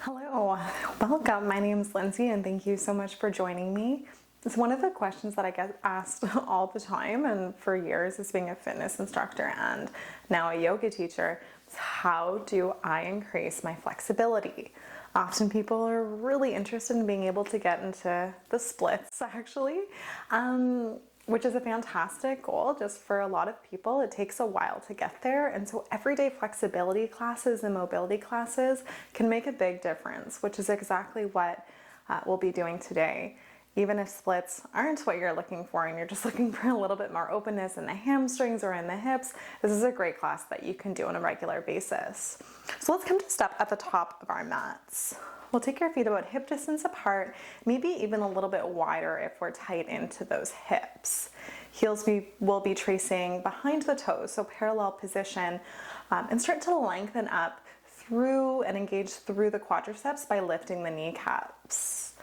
Hello, welcome. My name is Lindsay and thank you so much for joining me. It's one of the questions that I get asked all the time and for years as being a fitness instructor and now a yoga teacher. How do I increase my flexibility? Often people are really interested in being able to get into the splits actually. Which is a fantastic goal just for a lot of people. It takes a while to get there, and so everyday flexibility classes and mobility classes can make a big difference, which is exactly what we'll be doing today. Even if splits aren't what you're looking for and you're just looking for a little bit more openness in the hamstrings or in the hips, this is a great class that you can do on a regular basis. So let's come to step at the top of our mats. We'll take your feet about hip distance apart, maybe even a little bit wider if we're tight into those hips. Heels will be tracing behind the toes, so parallel position, and start to lengthen up through and engage through the quadriceps by lifting the kneecaps.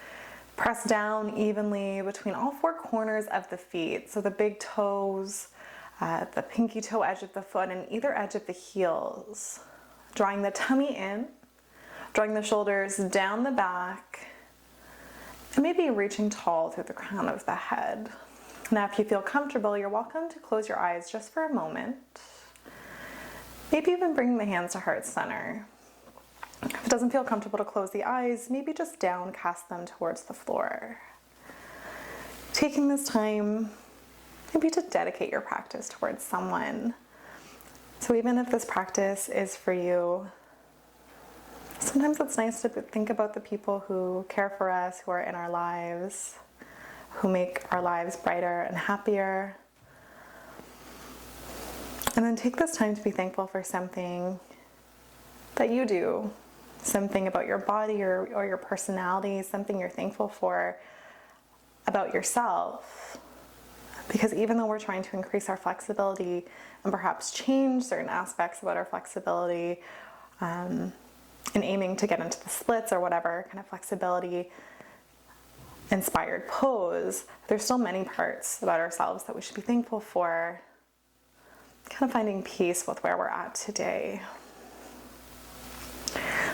Press down evenly between all four corners of the feet, so the big toes, the pinky toe edge of the foot, and either edge of the heels. Drawing the tummy in, drawing the shoulders down the back, and maybe reaching tall through the crown of the head. Now, if you feel comfortable, you're welcome to close your eyes just for a moment. Maybe even bring the hands to heart center. If it doesn't feel comfortable to close the eyes, maybe just downcast them towards the floor. Taking this time, maybe to dedicate your practice towards someone. So even if this practice is for you, sometimes it's nice to think about the people who care for us, who are in our lives, who make our lives brighter and happier. And then take this time to be thankful for something that you do, something about your body or your personality, something you're thankful for about yourself. Because even though we're trying to increase our flexibility and perhaps change certain aspects about our flexibility, and aiming to get into the splits or whatever kind of flexibility inspired pose, there's still many parts about ourselves that we should be thankful for, kind of finding peace with where we're at today.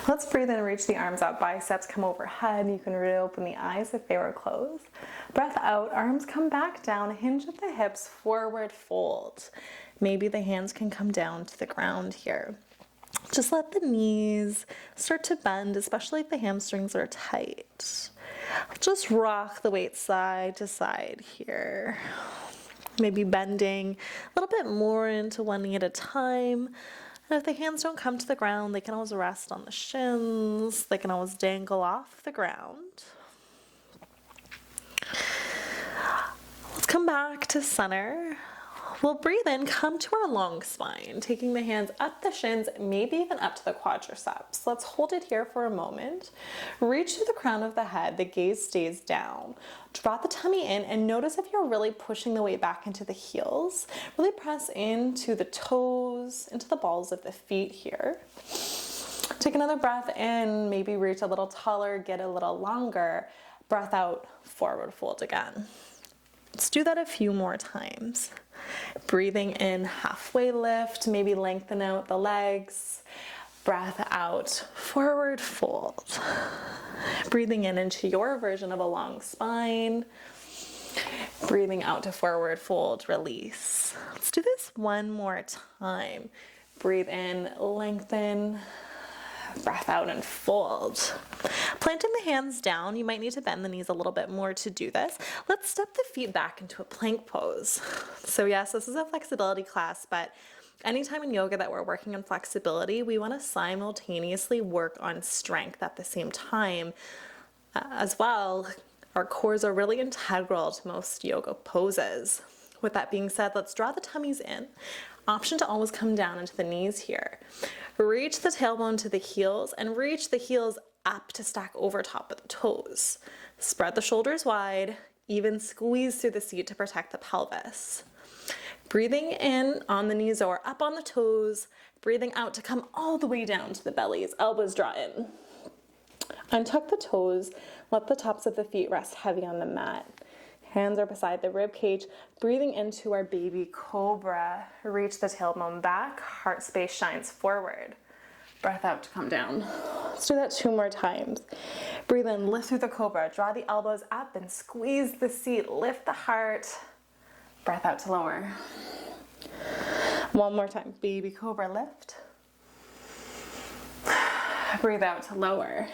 Let's breathe in and reach the arms out, biceps come overhead. You can reopen the eyes if they were closed. Breath out, arms come back down, hinge at the hips, forward fold. Maybe the hands can come down to the ground here. Just let the knees start to bend, especially if the hamstrings are tight. Just rock the weight side to side here. Maybe bending a little bit more into one knee at a time. And if the hands don't come to the ground, they can always rest on the shins. They can always dangle off the ground. Let's come back to center. We'll breathe in, come to our long spine, taking the hands up the shins, maybe even up to the quadriceps. Let's hold it here for a moment. Reach to the crown of the head, the gaze stays down. Draw the tummy in and notice if you're really pushing the weight back into the heels. Really press into the toes, into the balls of the feet here. Take another breath in, maybe reach a little taller, get a little longer. Breath out, forward fold again. Let's do that a few more times. Breathing in, halfway lift, maybe lengthen out the legs. Breath out, forward fold. Breathing in into your version of a long spine. Breathing out to forward fold, release. Let's do this one more time. Breathe in, lengthen. Breath out and fold. Planting the hands down, you might need to bend the knees a little bit more to do this. Let's step the feet back into a plank pose. So yes, this is a flexibility class, but anytime in yoga that we're working on flexibility, we want to simultaneously work on strength at the same time as well. Our cores are really integral to most yoga poses. With that being said, let's draw the tummies in. Option to always come down into the knees here. Reach the tailbone to the heels and reach the heels up to stack over top of the toes. Spread the shoulders wide, even squeeze through the seat to protect the pelvis. Breathing in on the knees or up on the toes, breathing out to come all the way down to the bellies, elbows draw in. Untuck the toes, let the tops of the feet rest heavy on the mat. Hands are beside the rib cage, breathing into our baby cobra. Reach the tailbone back, heart space shines forward. Breath out to come down. Let's do that 2 more times. Breathe in, lift through the cobra, draw the elbows up and squeeze the seat, lift the heart. Breath out to lower. 1 more time, baby cobra, lift. Breathe out to lower.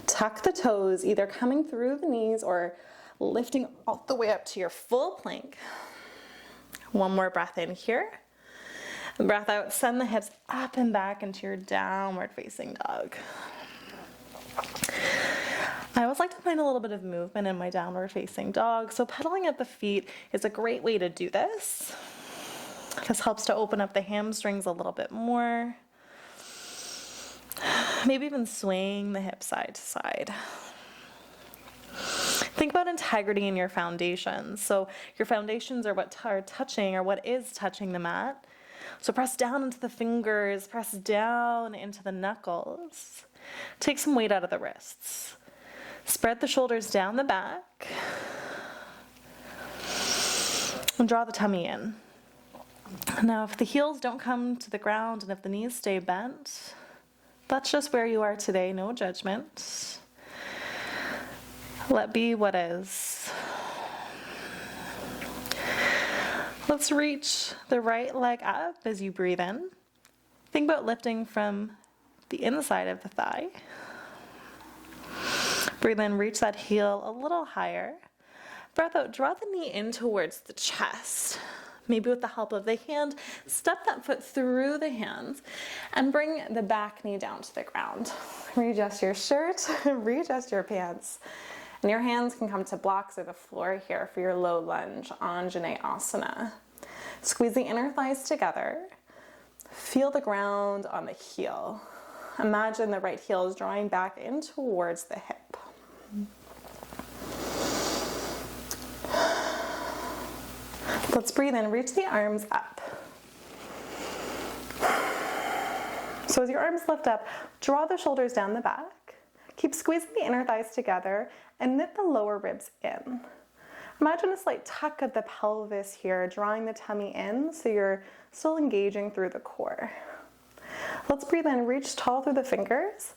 Tuck the toes, either coming through the knees or lifting all the way up to your full plank. 1 more breath in here. Breath out, send the hips up and back into your downward facing dog. I always like to find a little bit of movement in my downward facing dog, so pedaling at the feet is a great way to do this. This helps to open up the hamstrings a little bit more. Maybe even swaying the hips side to side. Think about integrity in your foundations. So your foundations are what are touching, or what is touching the mat. So press down into the fingers, press down into the knuckles. Take some weight out of the wrists. Spread the shoulders down the back. And draw the tummy in. Now, if the heels don't come to the ground and if the knees stay bent, that's just where you are today, no judgment. Let be what is. Let's reach the right leg up as you breathe in. Think about lifting from the inside of the thigh. Breathe in, reach that heel a little higher. Breath out, draw the knee in towards the chest. Maybe with the help of the hand, step that foot through the hands and bring the back knee down to the ground. Readjust your shirt, readjust your pants. And your hands can come to blocks or the floor here for your low lunge, Anjaneyasana. Squeeze the inner thighs together. Feel the ground on the heel. Imagine the right heel is drawing back in towards the hip. Let's breathe in, reach the arms up. So as your arms lift up, draw the shoulders down the back. Keep squeezing the inner thighs together and knit the lower ribs in. Imagine a slight tuck of the pelvis here, drawing the tummy in so you're still engaging through the core. Let's breathe in, reach tall through the fingers.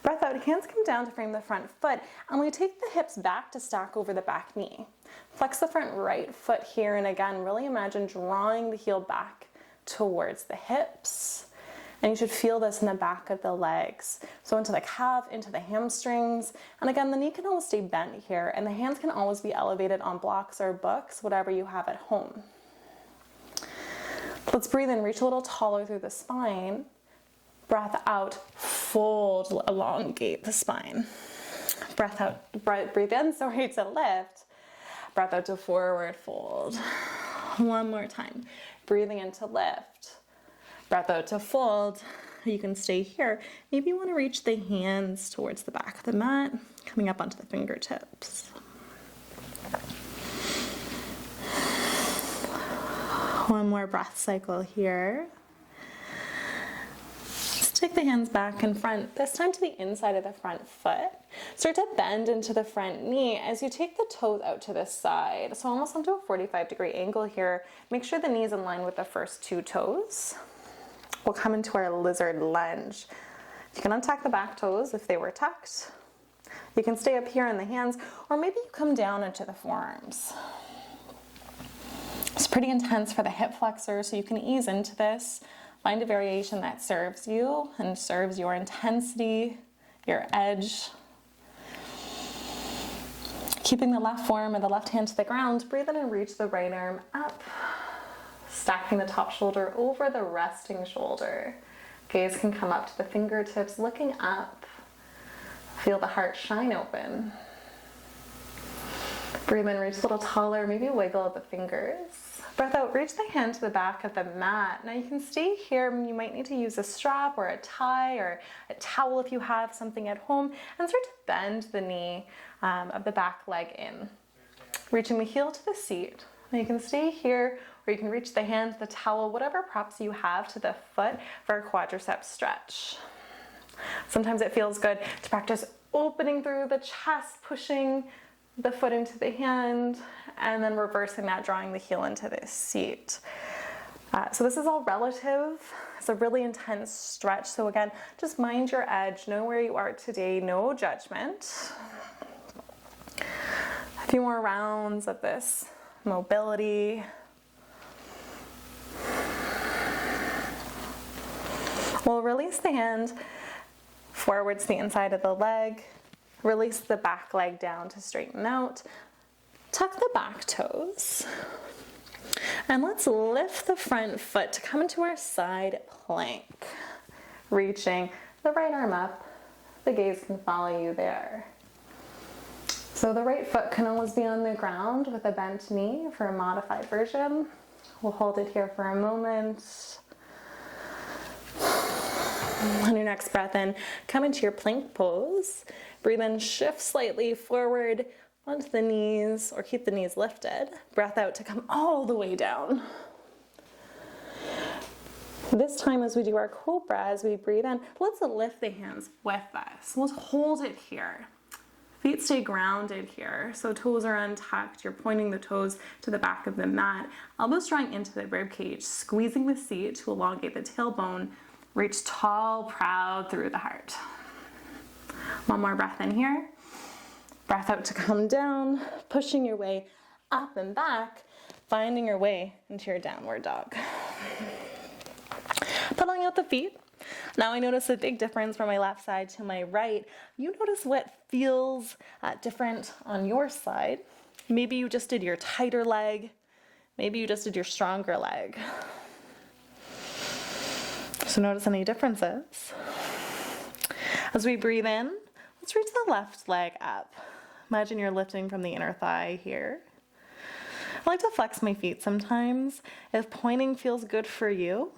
Breath out, hands come down to frame the front foot, and we take the hips back to stack over the back knee. Flex the front right foot here, and again, really imagine drawing the heel back towards the hips. And you should feel this in the back of the legs. So into the calf, into the hamstrings. And again, the knee can always stay bent here, and the hands can always be elevated on blocks or books, whatever you have at home. Let's breathe in, reach a little taller through the spine. Breath out, fold, elongate the spine. Breath out, breathe in, sorry, to lift. Breath out to forward fold. 1 more time. Breathing in to lift. Breath out to fold. You can stay here. Maybe you want to reach the hands towards the back of the mat, coming up onto the fingertips. 1 more breath cycle here. Take the hands back in front, this time to the inside of the front foot. Start to bend into the front knee as you take the toes out to the side. So almost onto a 45-degree angle here. Make sure the knee's in line with the first 2 toes. We'll come into our lizard lunge. You can untuck the back toes if they were tucked. You can stay up here in the hands, or maybe you come down into the forearms. It's pretty intense for the hip flexor, so you can ease into this. Find a variation that serves you and serves your intensity, your edge. Keeping the left forearm or the left hand to the ground, breathe in and reach the right arm up. Stacking the top shoulder over the resting shoulder. Gaze can come up to the fingertips, looking up. Feel the heart shine open. Breathe in, reach a little taller, maybe wiggle the fingers. Breath out, reach the hand to the back of the mat. Now you can stay here. You might need to use a strap or a tie or a towel if you have something at home, and start to bend the knee of the back leg in. Reaching the heel to the seat. Now you can stay here, or you can reach the hand, the towel, whatever props you have to the foot for a quadricep stretch. Sometimes it feels good to practice opening through the chest, pushing the foot into the hand, and then reversing that, drawing the heel into the seat. So this is all relative. It's a really intense stretch. So again, just mind your edge, know where you are today, no judgment. A few more rounds of this mobility. We'll release the hand forwards to the inside of the leg. Release the back leg down to straighten out. Tuck the back toes. And let's lift the front foot to come into our side plank. Reaching the right arm up. The gaze can follow you there. So the right foot can always be on the ground with a bent knee for a modified version. We'll hold it here for a moment. On your next breath in, come into your plank pose. Breathe in, shift slightly forward onto the knees, or keep the knees lifted. Breath out to come all the way down. This time as we do our cobra, as we breathe in, let's lift the hands with us. Let's hold it here. Feet stay grounded here, so toes are untucked. You're pointing the toes to the back of the mat. Elbows drawing into the rib cage, squeezing the seat to elongate the tailbone. Reach tall, proud through the heart. One more breath in here. Breath out to come down, pushing your way up and back, finding your way into your downward dog. Pedaling out the feet. Now I notice a big difference from my left side to my right. You notice what feels different on your side. Maybe you just did your tighter leg. Maybe you just did your stronger leg. So notice any differences. As we breathe in, let's reach the left leg up. Imagine you're lifting from the inner thigh here. I like to flex my feet sometimes. If pointing feels good for you,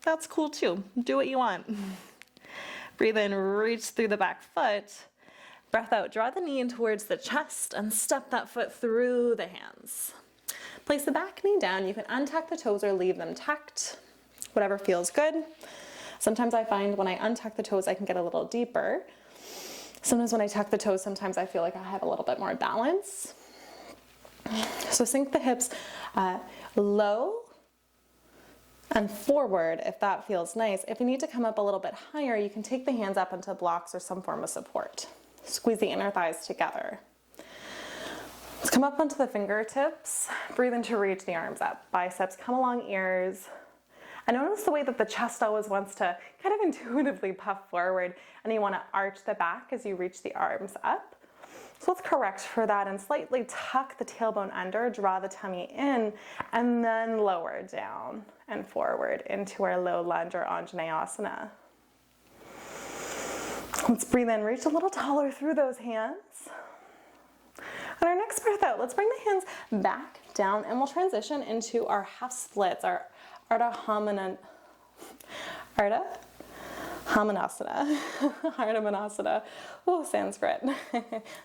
that's cool too. Do what you want. Breathe in, reach through the back foot. Breath out, draw the knee in towards the chest and step that foot through the hands. Place the back knee down. You can untuck the toes or leave them tucked. Whatever feels good. Sometimes I find when I untuck the toes, I can get a little deeper. Sometimes when I tuck the toes, sometimes I feel like I have a little bit more balance. So sink the hips low and forward if that feels nice. If you need to come up a little bit higher, you can take the hands up into blocks or some form of support. Squeeze the inner thighs together. Let's come up onto the fingertips. Breathe in to reach the arms up. Biceps come along ears. And notice the way that the chest always wants to kind of intuitively puff forward, and you want to arch the back as you reach the arms up. So let's correct for that and slightly tuck the tailbone under, draw the tummy in, and then lower down and forward into our low lunge or Anjaneyasana. Let's breathe in, reach a little taller through those hands. On our next breath out, let's bring the hands back down and we'll transition into our half splits, our Ardha Manasana. Oh, Sanskrit.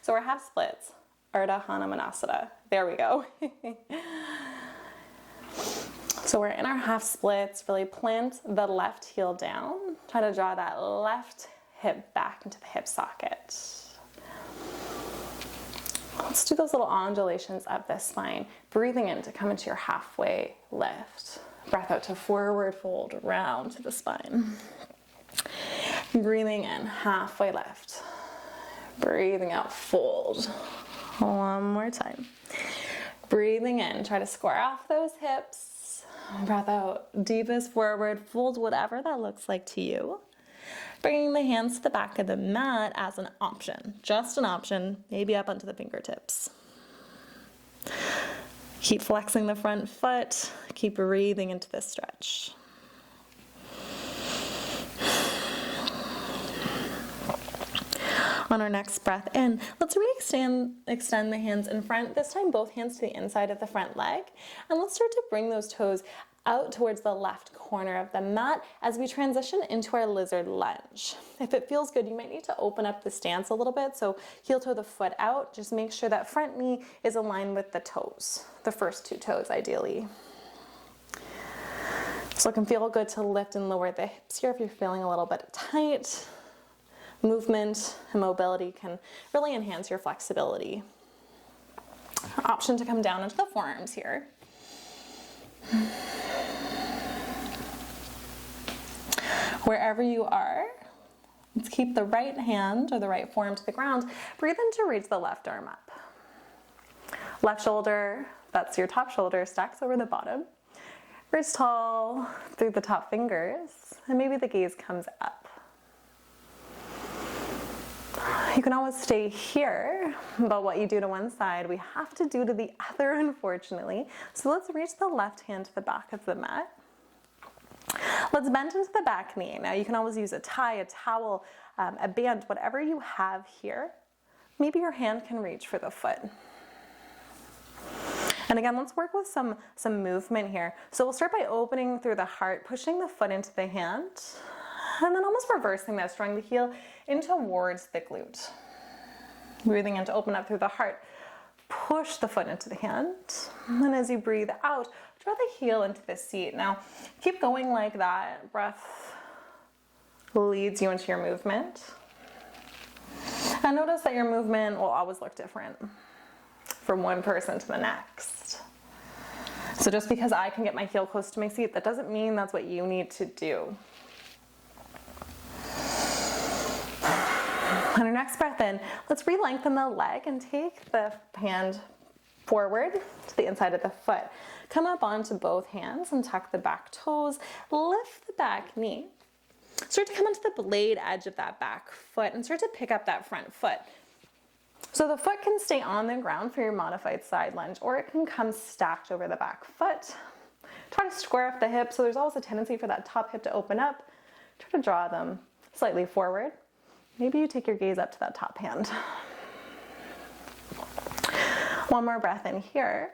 So we're half splits. Ardha Manasana. There we go. So we're in our half splits. Really plant the left heel down. Try to draw that left hip back into the hip socket. Let's do those little undulations up the spine. Breathing in to come into your halfway lift. Breath out to forward fold, round to the spine. Breathing in, halfway lift. Breathing out, fold. One more time. Breathing in, try to square off those hips. Breath out, deepest forward fold, whatever that looks like to you. Bringing the hands to the back of the mat as an option. Just an option, maybe up onto the fingertips. Keep flexing the front foot. Keep breathing into this stretch. On our next breath in, let's extend the hands in front, this time both hands to the inside of the front leg. And let's start to bring those toes out towards the left corner of the mat as we transition into our lizard lunge. If it feels good, you might need to open up the stance a little bit. So heel toe the foot out. Just make sure that front knee is aligned with the toes, the first two toes ideally. So it can feel good to lift and lower the hips here if you're feeling a little bit tight. Movement and mobility can really enhance your flexibility. Option to come down into the forearms here. Wherever you are, let's keep the right hand or the right forearm to the ground. Breathe in to reach the left arm up. Left shoulder, that's your top shoulder, stacks over the bottom. Reach tall through the top fingers, and maybe the gaze comes up. You can always stay here, but what you do to one side, we have to do to the other, unfortunately. So let's reach the left hand to the back of the mat. Let's bend into the back knee. Now you can always use a tie, a towel, a band, whatever you have here. Maybe your hand can reach for the foot. And again, let's work with some movement here. So we'll start by opening through the heart, pushing the foot into the hand, and then almost reversing this, drawing the heel in towards the glute. Breathing in to open up through the heart, push the foot into the hand, and then as you breathe out, draw the heel into the seat. Now, keep going like that. Breath leads you into your movement. And notice that your movement will always look different from one person to the next. So just because I can get my heel close to my seat, that doesn't mean that's what you need to do. On our next breath in, let's re-lengthen the leg and take the hand forward to the inside of the foot. Come up onto both hands and tuck the back toes. Lift the back knee. Start to come onto the blade edge of that back foot and start to pick up that front foot. So the foot can stay on the ground for your modified side lunge, or it can come stacked over the back foot. Try to square up the hips, so there's always a tendency for that top hip to open up. Try to draw them slightly forward. Maybe you take your gaze up to that top hand. One more breath in here.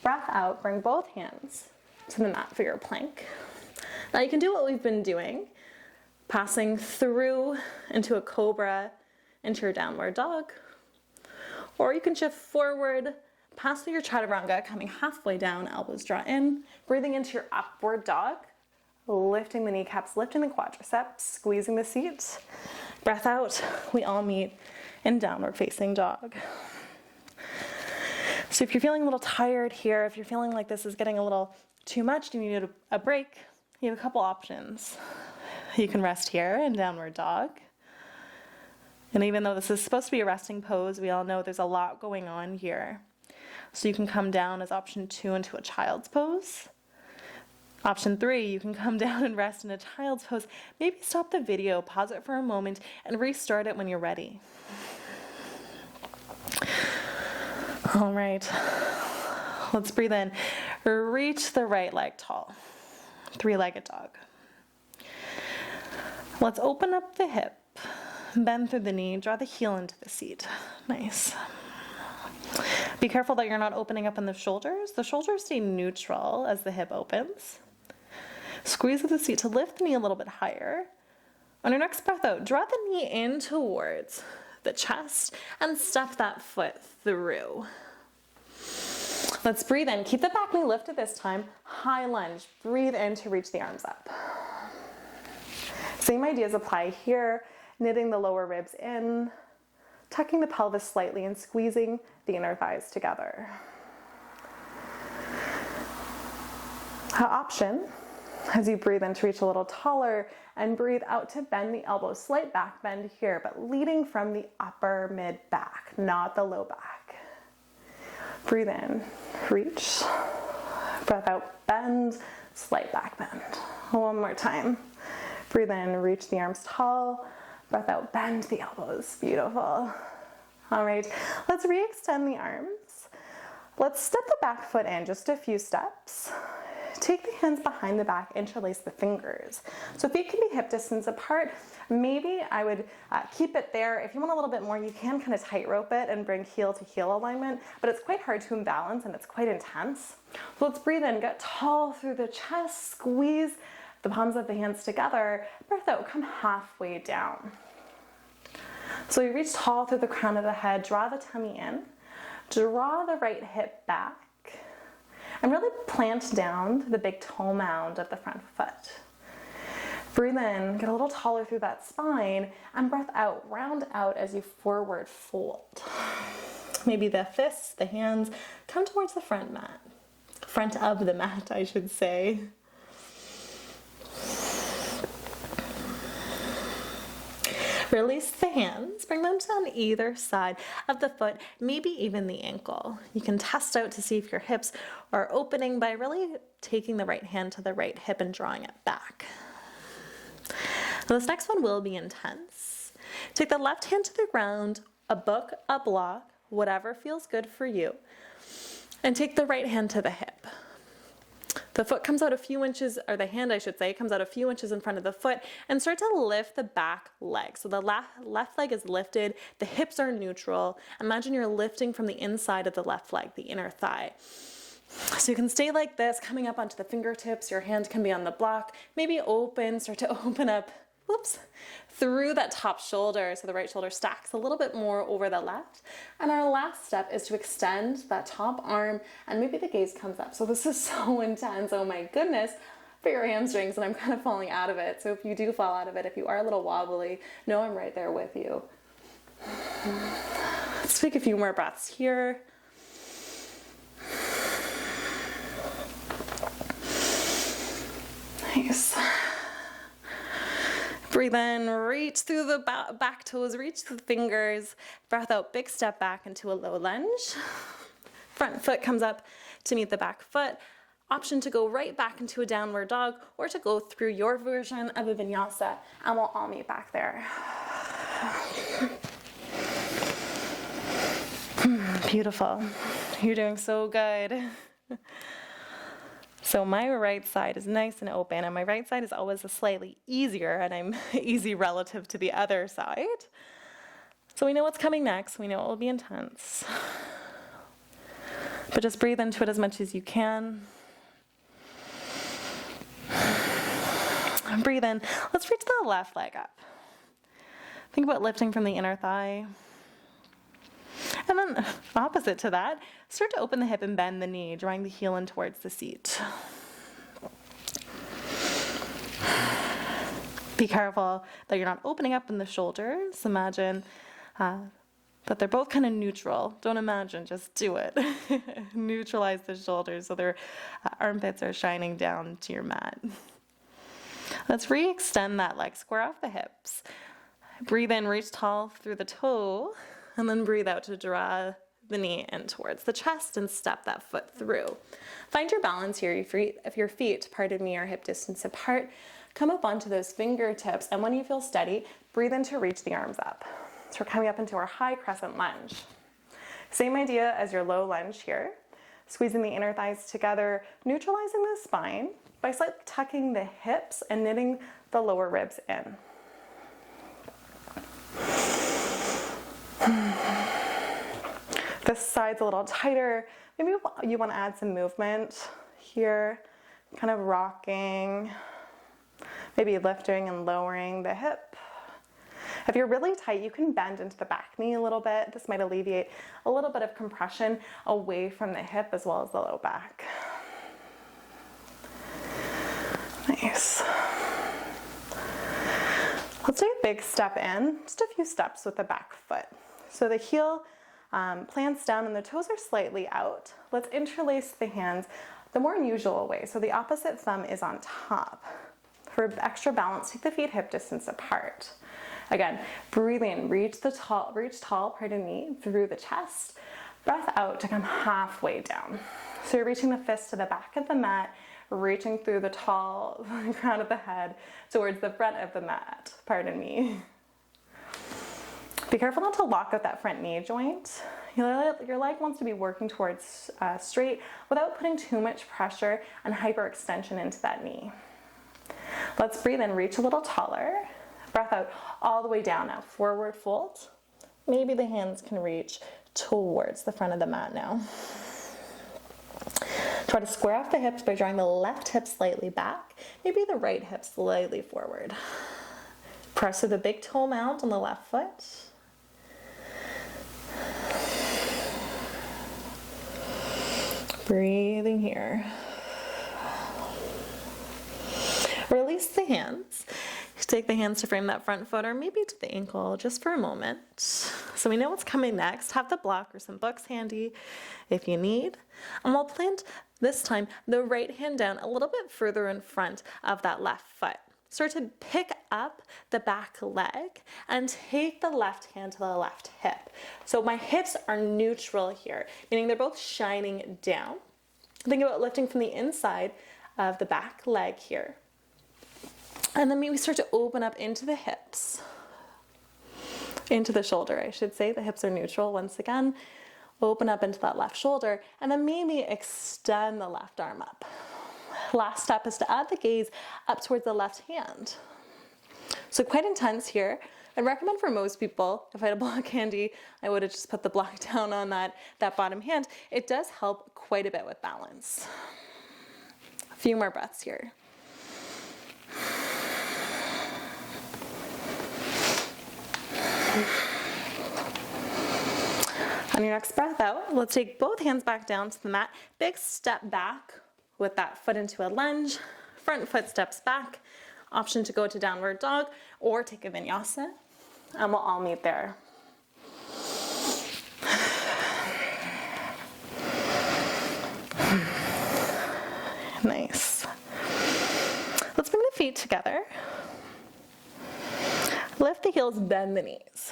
Breath out, bring both hands to the mat for your plank. Now you can do what we've been doing, passing through into a cobra, into your downward dog. Or you can shift forward, pass through your chaturanga, coming halfway down, elbows draw in, breathing into your upward dog, lifting the kneecaps, lifting the quadriceps, squeezing the seat. Breath out, we all meet in downward facing dog. So if you're feeling a little tired here, if you're feeling like this is getting a little too much, you need a break, you have a couple options. You can rest here in downward dog. And even though this is supposed to be a resting pose, we all know there's a lot going on here. So you can come down as option 2 into a child's pose. Option 3, you can come down and rest in a child's pose. Maybe stop the video, pause it for a moment, and restart it when you're ready. All right, let's breathe in. Reach the right leg tall, 3-legged dog. Let's open up the hip. Bend through the knee, draw the heel into the seat. Nice. Be careful that you're not opening up in the shoulders. The shoulders stay neutral as the hip opens. Squeeze with the seat to lift the knee a little bit higher. On your next breath out, draw the knee in towards the chest and step that foot through. Let's breathe in. Keep the back knee lifted this time. High lunge. Breathe in to reach the arms up. Same ideas apply here. Knitting the lower ribs in, tucking the pelvis slightly and squeezing the inner thighs together. Option, as you breathe in to reach a little taller and breathe out to bend the elbows, slight back bend here, but leading from the upper mid back, not the low back. Breathe in, reach, breath out, bend, slight back bend. One more time. Breathe in, reach the arms tall. Breath out, bend the elbows. Beautiful. All right, let's re-extend the arms. Let's step the back foot in just a few steps. Take the hands behind the back, interlace the fingers. So feet can be hip distance apart. Maybe I would keep it there. If you want a little bit more, you can kind of tightrope it and bring heel to heel alignment, but it's quite hard to imbalance and it's quite intense. So let's breathe in, get tall through the chest, squeeze the palms of the hands together. Breath out, come halfway down. So you reach tall through the crown of the head, draw the tummy in, draw the right hip back, and really plant down the big toe mound of the front foot. Breathe in, get a little taller through that spine, and breath out, round out as you forward fold. Maybe the fists, the hands, come towards the front of the mat, I should say. Release the hands, bring them down either side of the foot, maybe even the ankle. You can test out to see if your hips are opening by really taking the right hand to the right hip and drawing it back. Now this next one will be intense. Take the left hand to the ground, a book, a block, whatever feels good for you, and take the right hand to the hip. The foot comes out a few inches, or the hand I should say, comes out a few inches in front of the foot, and start to lift the back leg. So the left leg is lifted, the hips are neutral. Imagine you're lifting from the inside of the left leg, the inner thigh. So you can stay like this, coming up onto the fingertips, your hand can be on the block, maybe start to open up, through that top shoulder, so the right shoulder stacks a little bit more over the left. And our last step is to extend that top arm, and maybe the gaze comes up. So this is so intense, oh my goodness, for your hamstrings, and I'm kind of falling out of it. So if you do fall out of it, if you are a little wobbly, know I'm right there with you. Let's take a few more breaths here. Nice. Breathe in, reach through the back toes, reach the fingers. Breath out, big step back into a low lunge. Front foot comes up to meet the back foot. Option to go right back into a downward dog, or to go through your version of a vinyasa, and we'll all meet back there. Beautiful. You're doing so good. So my right side is nice and open, and my right side is always slightly easier, and I'm easy relative to the other side. So we know what's coming next. We know it will be intense. But just breathe into it as much as you can. And breathe in. Let's reach the left leg up. Think about lifting from the inner thigh. And then opposite to that, start to open the hip and bend the knee, drawing the heel in towards the seat. Be careful that you're not opening up in the shoulders. Imagine that they're both kind of neutral. Don't imagine, just do it. Neutralize the shoulders so their armpits are shining down to your mat. Let's re-extend that leg, square off the hips. Breathe in, reach tall through the toe. And then breathe out to draw the knee in towards the chest and step that foot through. Find your balance here. If your feet, are hip distance apart, come up onto those fingertips, and when you feel steady, breathe in to reach the arms up. So we're coming up into our high crescent lunge. Same idea as your low lunge here. Squeezing the inner thighs together, neutralizing the spine by slightly tucking the hips and knitting the lower ribs in. This side's a little tighter. Maybe you want to add some movement here, kind of rocking, maybe lifting and lowering the hip. If you're really tight, you can bend into the back knee a little bit. This might alleviate a little bit of compression away from the hip as well as the low back. Nice. Let's take a big step in, just a few steps with the back foot. So the heel plants down and the toes are slightly out. Let's interlace the hands the more unusual way. So the opposite thumb is on top. For extra balance, take the feet hip distance apart. Again, breathe in, reach tall, through the chest. Breath out to come halfway down. So you're reaching the fist to the back of the mat, reaching through the tall crown of the head towards the front of the mat. Be careful not to lock out that front knee joint. Your leg wants to be working towards straight without putting too much pressure and hyperextension into that knee. Let's breathe in, reach a little taller. Breath out all the way down now, forward fold. Maybe the hands can reach towards the front of the mat now. Try to square off the hips by drawing the left hip slightly back, maybe the right hip slightly forward. Press through the big toe mount on the left foot. Breathing here. Release the hands. Take the hands to frame that front foot or maybe to the ankle just for a moment. So we know what's coming next. Have the block or some books handy if you need. And we'll plant this time the right hand down a little bit further in front of that left foot. start to pick up the back leg and take the left hand to the left hip. So my hips are neutral here, meaning they're both shining down. Think about lifting from the inside of the back leg here. And then maybe start to open up into the hips, into the shoulder, I should say. The hips are neutral once again. Open up into that left shoulder, and then maybe extend the left arm up. Last step is to add the gaze up towards the left hand. So quite intense here. I'd recommend for most people, if I had a block handy, I would have just put the block down on that bottom hand. It does help quite a bit with balance. A few more breaths here. On your next breath out, let's take both hands back down to the mat. Big step back with that foot into a lunge. Front foot steps back. Option to go to downward dog or take a vinyasa. And we'll all meet there. Nice. Let's bring the feet together. Lift the heels, bend the knees.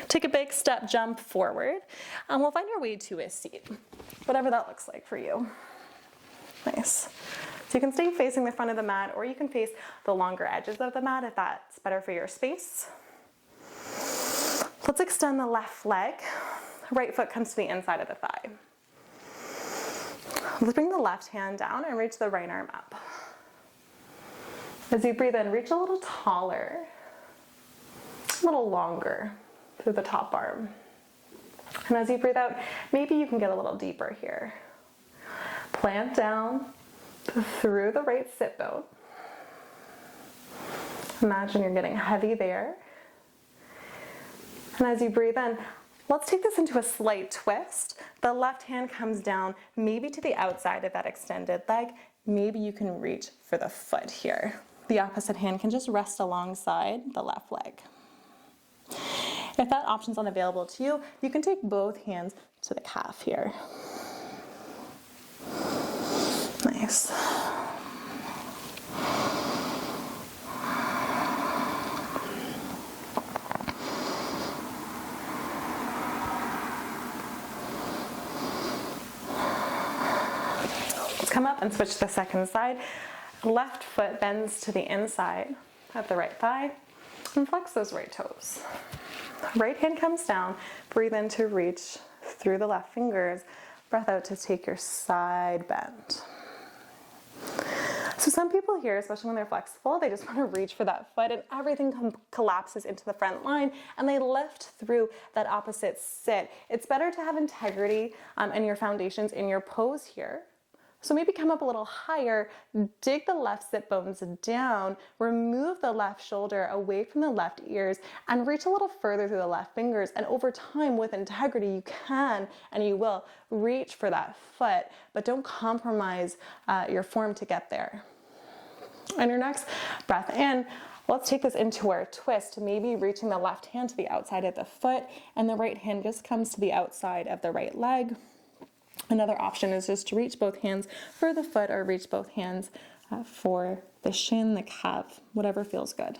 Take a big step, jump forward, and we'll find our way to a seat, whatever that looks like for you. Nice. So you can stay facing the front of the mat, or you can face the longer edges of the mat if that's better for your space. Let's extend the left leg. Right foot comes to the inside of the thigh. Let's bring the left hand down and reach the right arm up. As you breathe in, reach a little taller, a little longer through the top arm. And as you breathe out, maybe you can get a little deeper here. Plant down through the right sit bone. Imagine you're getting heavy there. And as you breathe in, let's take this into a slight twist. The left hand comes down, maybe to the outside of that extended leg. Maybe you can reach for the foot here. The opposite hand can just rest alongside the left leg. If that option's unavailable to you, you can take both hands to the calf here. Nice. Let's come up and switch to the second side. Left foot bends to the inside of the right thigh and flex those right toes. Right hand comes down, breathe in to reach through the left fingers, breath out to take your side bend. So some people here, especially when they're flexible, they just want to reach for that foot and everything collapses into the front line and they lift through that opposite sit. It's better to have integrity in your foundations in your pose here. So maybe come up a little higher, dig the left sit bones down, remove the left shoulder away from the left ears, and reach a little further through the left fingers. And over time, with integrity, you can and you will reach for that foot, but don't compromise your form to get there. On your next breath in, let's take this into our twist, maybe reaching the left hand to the outside of the foot, and the right hand just comes to the outside of the right leg. Another option is just to reach both hands for the foot or reach both hands for the shin, the calf, whatever feels good.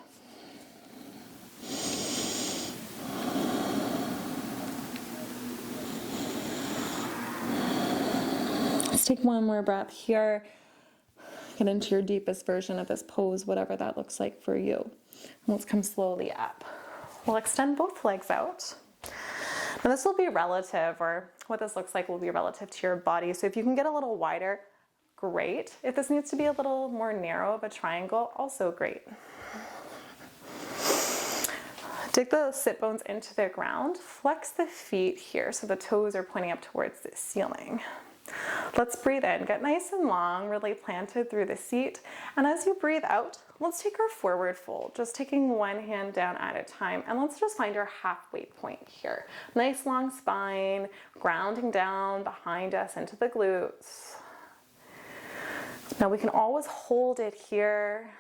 Let's take one more breath here. Get into your deepest version of this pose, whatever that looks like for you. And let's come slowly up. We'll extend both legs out. Now this will be relative, or what this looks like will be relative to your body. So if you can get a little wider, great. If this needs to be a little more narrow of a triangle, also great. Dig the sit bones into the ground. Flex the feet here so the toes are pointing up towards the ceiling. Let's breathe in, get nice and long, really planted through the seat. And as you breathe out, let's take our forward fold, just taking one hand down at a time. And let's just find our halfway point here. Nice long spine, grounding down behind us into the glutes. Now we can always hold it here,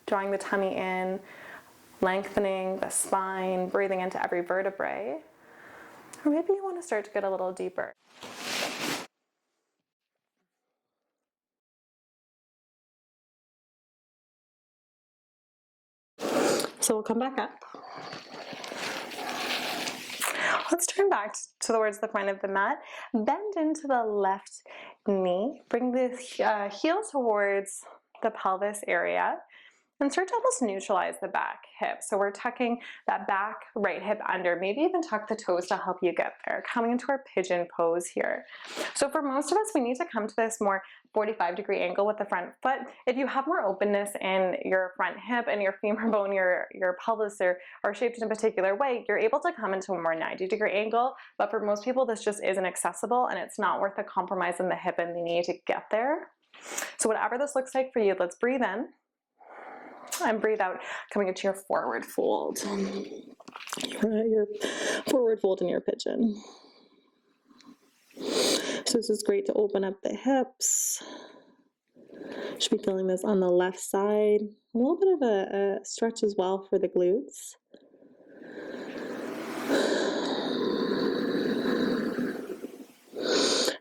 drawing the tummy in, lengthening the spine, breathing into every vertebrae. Or maybe you want to start to get a little deeper. So we'll come back up. Let's turn back towards the front of the mat. Bend into the left knee. Bring the heel towards the pelvis area and start to almost neutralize the back hip. So we're tucking that back right hip under, maybe even tuck the toes to help you get there. Coming into our pigeon pose here. So for most of us, we need to come to this more 45-degree angle with the front foot. If you have more openness in your front hip and your femur bone, your pelvis are shaped in a particular way, you're able to come into a more 90-degree angle. But for most people, this just isn't accessible, and it's not worth the compromise in the hip and the knee to get there. So whatever this looks like for you, let's breathe in. And breathe out, coming into your forward fold. Your forward fold in your pigeon. So this is great to open up the hips. Should be feeling this on the left side. A little bit of a stretch as well for the glutes.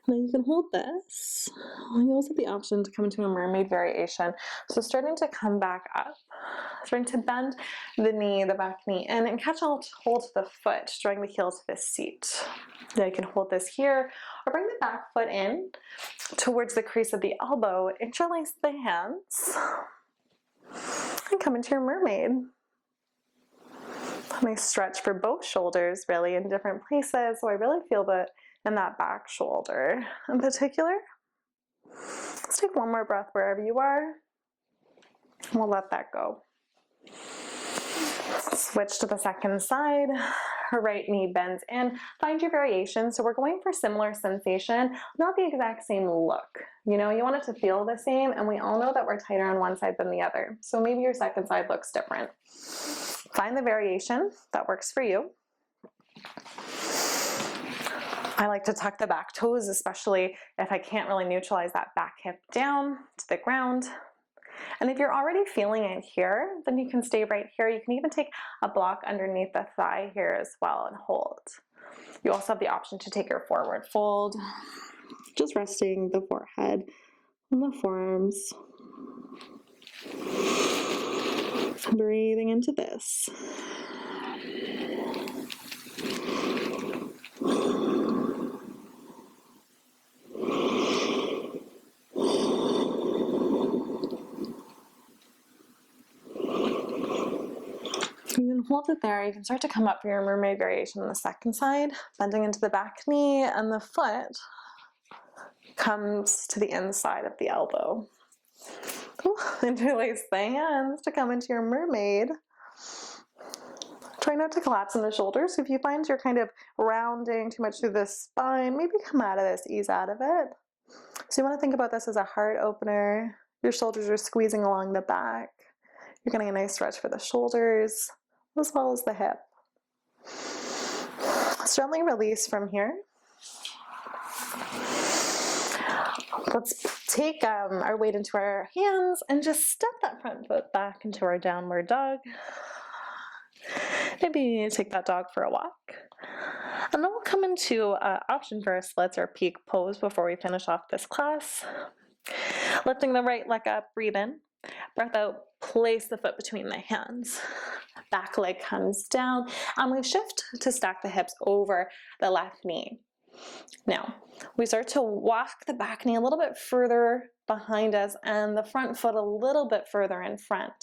Now you can hold this. You also have the option to come into a mermaid variation. So starting to come back up, starting to bend the knee, the back knee in, and catch hold to the foot, drawing the heel to the seat. Now you can hold this here, or bring the back foot in towards the crease of the elbow, interlace the hands, and come into your mermaid. A nice stretch for both shoulders, really, in different places. So I really feel that in that back shoulder in particular. Let's take one more breath wherever you are. We'll let that go. Switch to the second side. Her right knee bends in. Find your variation. So we're going for similar sensation, not the exact same look. You know, you want it to feel the same, and we all know that we're tighter on one side than the other. So maybe your second side looks different. Find the variation that works for you. I like to tuck the back toes, especially if I can't really neutralize that back hip down to the ground. And if you're already feeling it here, then you can stay right here. You can even take a block underneath the thigh here as well and hold. You also have the option to take your forward fold, just resting the forehead on the forearms. Breathing into this. You can hold it there. You can start to come up for your mermaid variation on the second side, bending into the back knee, and the foot comes to the inside of the elbow. Interlace the hands to come into your mermaid. Try not to collapse in the shoulders. If you find you're kind of rounding too much through the spine, maybe come out of this, ease out of it. So you want to think about this as a heart opener. Your shoulders are squeezing along the back. You're getting a nice stretch for the shoulders as well as the hip. Gently release from here. Let's take our weight into our hands and just step that front foot back into our downward dog. Maybe take that dog for a walk. And then we'll come into option for our splits or peak pose before we finish off this class. Lifting the right leg up, breathe in. Breath out, place the foot between the hands. Back leg comes down, and we shift to stack the hips over the left knee. Now, we start to walk the back knee a little bit further behind us and the front foot a little bit further in front.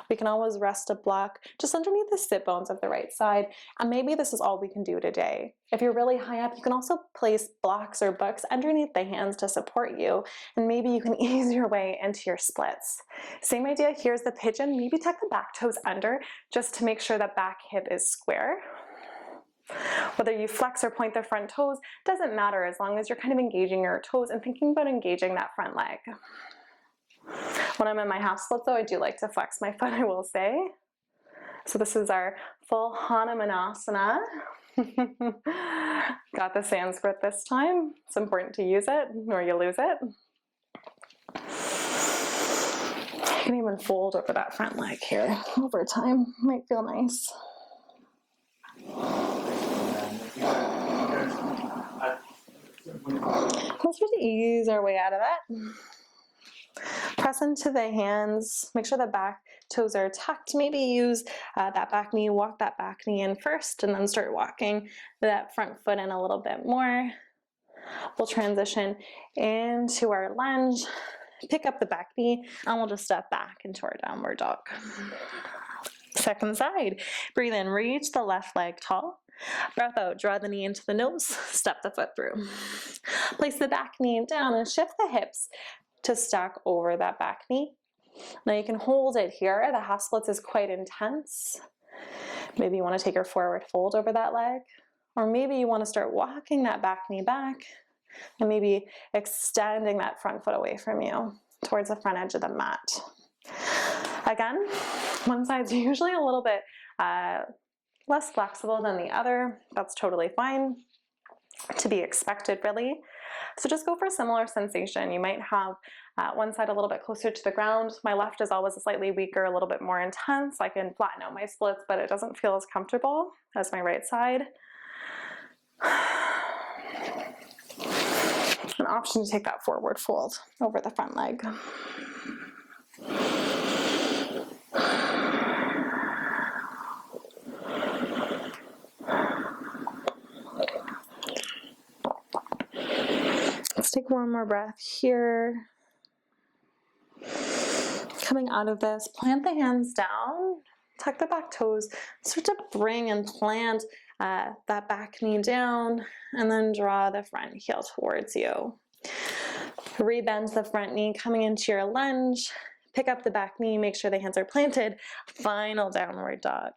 We can always rest a block just underneath the sit bones of the right side, and maybe this is all we can do today. If you're really high up, you can also place blocks or books underneath the hands to support you, and maybe you can ease your way into your splits. Same idea, here's the pigeon. Maybe tuck the back toes under just to make sure that back hip is square. Whether you flex or point the front toes doesn't matter, as long as you're kind of engaging your toes and thinking about engaging that front leg. When I'm in my half split though, I do like to flex my foot, I will say. So this is our full Hanumanasana. Got the Sanskrit this time. It's important to use it or you lose it. You can even fold over that front leg here over time. Might feel nice. Let's try to ease our way out of that. Press into the hands. Make sure the back toes are tucked, maybe use that back knee, walk that back knee in first, and then start walking that front foot in a little bit more. We'll transition into our lunge, pick up the back knee, and we'll just step back into our downward dog. Second side, breathe in, reach the left leg tall. Breath out, draw the knee into the nose, step the foot through. Place the back knee down and shift the hips to stack over that back knee. Now you can hold it here. The half splits is quite intense. Maybe you want to take your forward fold over that leg, or maybe you want to start walking that back knee back and maybe extending that front foot away from you towards the front edge of the mat. Again, one side's usually a little bit less flexible than the other. That's totally fine, to be expected really. So just go for a similar sensation. You might have one side a little bit closer to the ground. My left is always slightly weaker, a little bit more intense. I can flatten out my splits, but it doesn't feel as comfortable as my right side. An option to take that forward fold over the front leg. Let's take one more breath here. Coming out of this, plant the hands down, tuck the back toes, start to bring and plant that back knee down, and then draw the front heel towards you. Rebend the front knee coming into your lunge. Pick up the back knee, make sure the hands are planted. Final downward dog.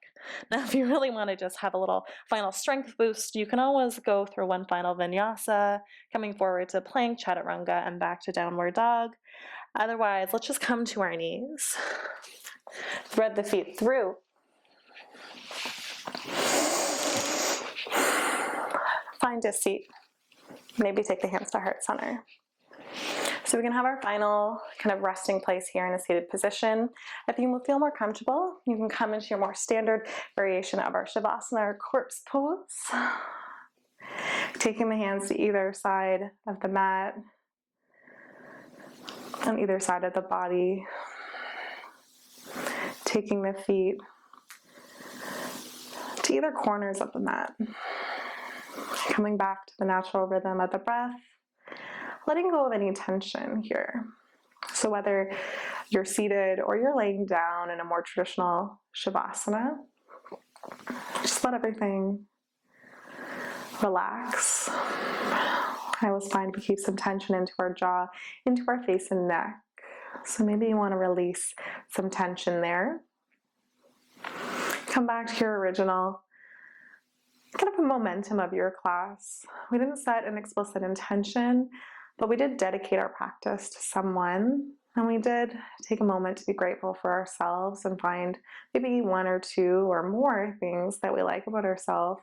Now, if you really want to just have a little final strength boost, you can always go through one final vinyasa, coming forward to plank, chaturanga, and back to downward dog. Otherwise, let's just come to our knees. Thread the feet through. Find a seat. Maybe take the hands to heart center. So we can have our final kind of resting place here in a seated position. If you feel more comfortable, you can come into your more standard variation of our Shavasana or corpse pose. Taking the hands to either side of the mat, on either side of the body. Taking the feet to either corners of the mat. Coming back to the natural rhythm of the breath. Letting go of any tension here. So whether you're seated or you're laying down in a more traditional Shavasana, just let everything relax. I always find we keep some tension into our jaw, into our face and neck. So maybe you want to release some tension there. Come back to your original kind of a momentum of your class. We didn't set an explicit intention, but we did dedicate our practice to someone, and we did take a moment to be grateful for ourselves and find maybe one or two or more things that we like about ourselves.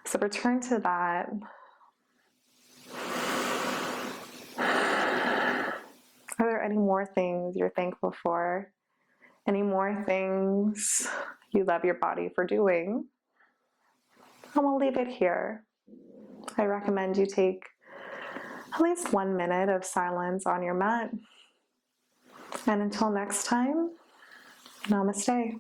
So return to that. Are there any more things you're thankful for? Any more things you love your body for doing? And we'll leave it here. I recommend you take at least 1 minute of silence on your mat. And until next time, namaste.